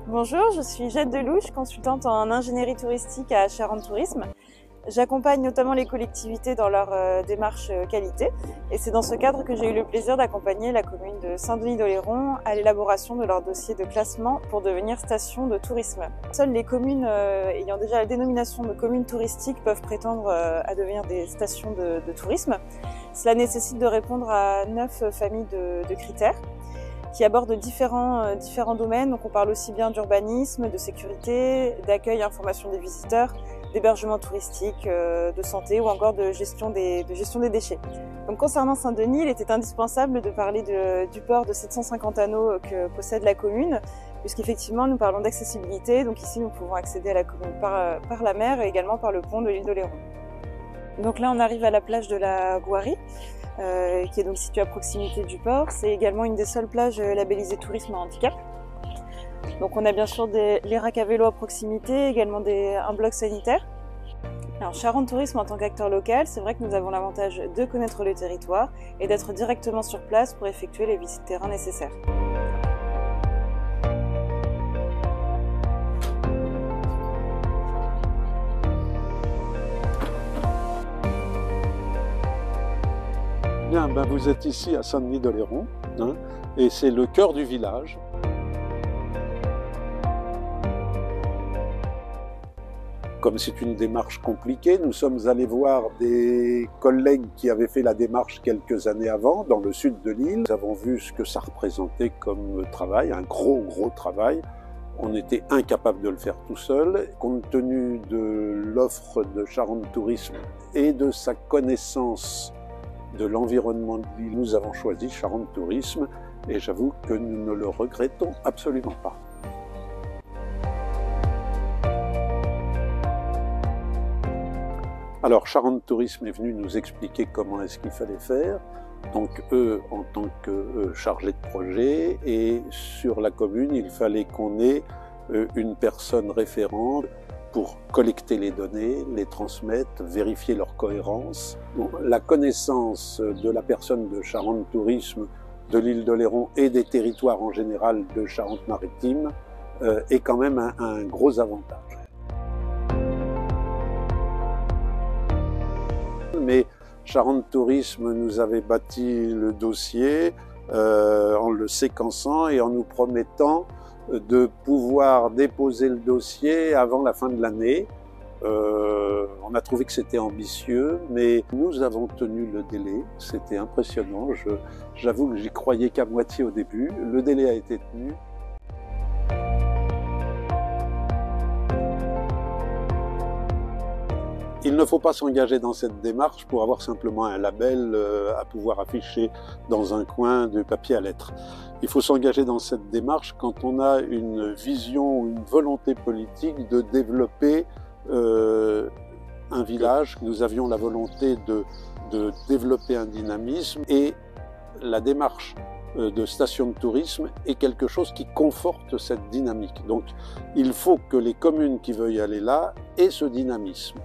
Bonjour, je suis Jette Delouche, consultante en ingénierie touristique à Charente Tourisme. J'accompagne notamment les collectivités dans leur démarche qualité et c'est dans ce cadre que j'ai eu le plaisir d'accompagner la commune de Saint-Denis-d'Oléron à l'élaboration de leur dossier de classement pour devenir station de tourisme. Seules les communes ayant déjà la dénomination de communes touristiques peuvent prétendre à devenir des stations de tourisme. Cela nécessite de répondre à 9 familles de critères qui abordent différents domaines. Donc on parle aussi bien d'urbanisme, de sécurité, d'accueil et information des visiteurs, d'hébergement touristique, de santé ou encore de gestion des déchets. Donc concernant Saint-Denis, il était indispensable de parler du port de 750 anneaux que possède la commune, puisqu'effectivement nous parlons d'accessibilité. Donc ici nous pouvons accéder à la commune par la mer et également par le pont de l'île d'Oléron. Donc là on arrive à la plage de la Gouarie, qui est donc située à proximité du port. C'est également une des seules plages labellisées tourisme à handicap. Donc on a bien sûr les racks à vélo à proximité, également un bloc sanitaire. Alors Charente Tourisme en tant qu'acteur local, c'est vrai que nous avons l'avantage de connaître le territoire et d'être directement sur place pour effectuer les visites terrain nécessaires. Bien, vous êtes ici à Saint-Denis-d'Oléron, et c'est le cœur du village. Comme c'est une démarche compliquée, nous sommes allés voir des collègues qui avaient fait la démarche quelques années avant, dans le sud de l'île. Nous avons vu ce que ça représentait comme travail, un gros travail. On était incapable de le faire tout seul. Compte tenu de l'offre de Charente Tourisme et de sa connaissance de l'environnement de l'île, nous avons choisi Charente Tourisme et j'avoue que nous ne le regrettons absolument pas. Alors Charente Tourisme est venu nous expliquer comment est-ce qu'il fallait faire. Donc eux en tant que chargés de projet, et sur la commune il fallait qu'on ait une personne référente pour collecter les données, les transmettre, vérifier leur cohérence. Bon, la connaissance de la personne de Charente Tourisme, de l'île d'Oléron et des territoires en général de Charente-Maritime est quand même un gros avantage. Mais Charente Tourisme nous avait bâti le dossier en le séquençant et en nous promettant de pouvoir déposer le dossier avant la fin de l'année. On a trouvé que c'était ambitieux, mais nous avons tenu le délai. C'était impressionnant. J'avoue que j'y croyais qu'à moitié au début. Le délai a été tenu. Il ne faut pas s'engager dans cette démarche pour avoir simplement un label à pouvoir afficher dans un coin de papier à lettres. Il faut s'engager dans cette démarche quand on a une vision, une volonté politique de développer un village. Nous avions la volonté de développer un dynamisme, et la démarche de station de tourisme est quelque chose qui conforte cette dynamique. Donc il faut que les communes qui veuillent aller là aient ce dynamisme.